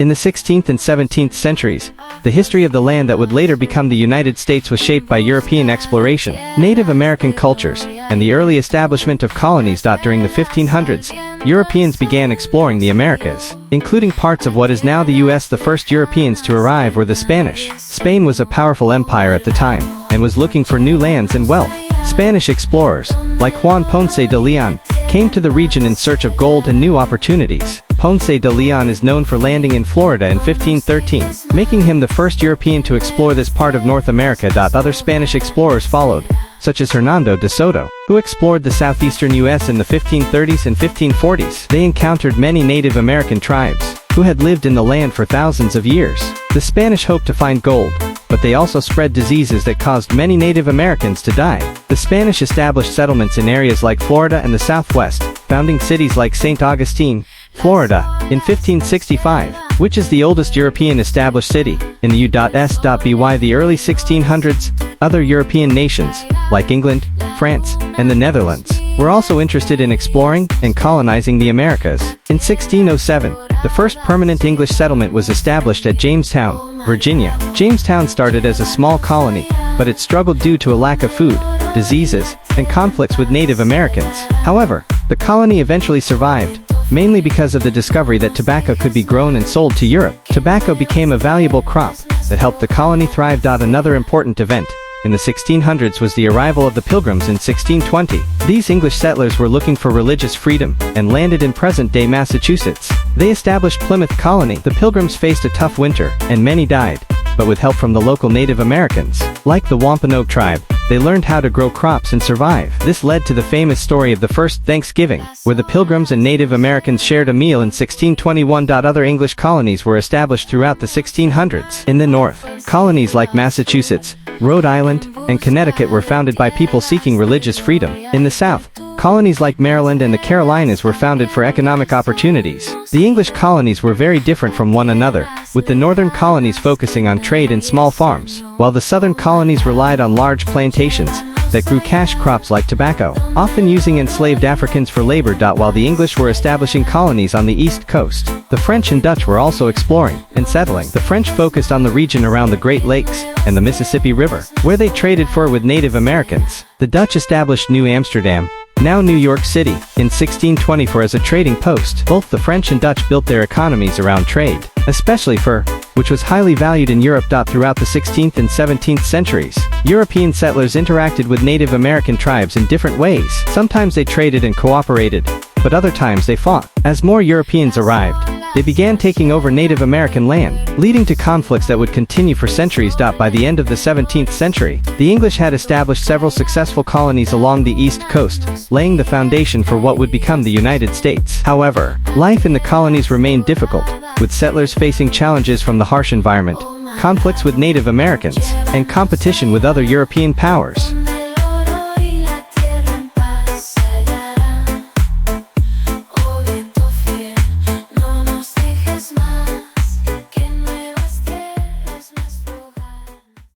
In the 16th and 17th centuries, the history of the land that would later become the United States was shaped by European exploration, Native American cultures, and the early establishment of colonies. During the 1500s, Europeans began exploring the Americas, including parts of what is now the US. The first Europeans to arrive were the Spanish. Spain was a powerful empire at the time, and was looking for new lands and wealth. Spanish explorers, like Juan Ponce de Leon, came to the region in search of gold and new opportunities. Ponce de Leon is known for landing in Florida in 1513, making him the first European to explore this part of North America. Other Spanish explorers followed, such as Hernando de Soto, who explored the southeastern US in the 1530s and 1540s. They encountered many Native American tribes, who had lived in the land for thousands of years. The Spanish hoped to find gold, but they also spread diseases that caused many Native Americans to die. The Spanish established settlements in areas like Florida and the Southwest, founding cities like St. Augustine, Florida, in 1565, which is the oldest European established city. In the U.S.By the early 1600s, other European nations, like England, France, and the Netherlands, were also interested in exploring and colonizing the Americas. In 1607, the first permanent English settlement was established at Jamestown, Virginia. Jamestown started as a small colony, but it struggled due to a lack of food, diseases, and conflicts with Native Americans. However, the colony eventually survived, mainly because of the discovery that tobacco could be grown and sold to Europe. Tobacco became a valuable crop that helped the colony thrive. Another important event in the 1600s was the arrival of the Pilgrims in 1620. These English settlers were looking for religious freedom and landed in present-day Massachusetts. They established Plymouth Colony. The Pilgrims faced a tough winter, and many died, but with help from the local Native Americans, like the Wampanoag tribe, they learned how to grow crops and survive. This led to the famous story of the first Thanksgiving, where the Pilgrims and Native Americans shared a meal in 1621. Other English colonies were established throughout the 1600s. In the North, colonies like Massachusetts, Rhode Island, and Connecticut were founded by people seeking religious freedom. In the South, colonies like Maryland and the Carolinas were founded for economic opportunities. The English colonies were very different from one another, with the northern colonies focusing on trade and small farms, while the southern colonies relied on large plantations that grew cash crops like tobacco, often using enslaved Africans for labor. While the English were establishing colonies on the East Coast, the French and Dutch were also exploring and settling. The French focused on the region around the Great Lakes and the Mississippi River, where they traded fur with Native Americans. The Dutch established New Amsterdam, now New York City, in 1624 as a trading post. Both the French and Dutch built their economies around trade, especially fur, which was highly valued in Europe. Throughout the 16th and 17th centuries, European settlers interacted with Native American tribes in different ways. Sometimes they traded and cooperated, but other times they fought. As more Europeans arrived, they began taking over Native American land, leading to conflicts that would continue for centuries. By the end of the 17th century, the English had established several successful colonies along the East Coast, laying the foundation for what would become the United States. However, life in the colonies remained difficult, with settlers facing challenges from the harsh environment, conflicts with Native Americans, and competition with other European powers.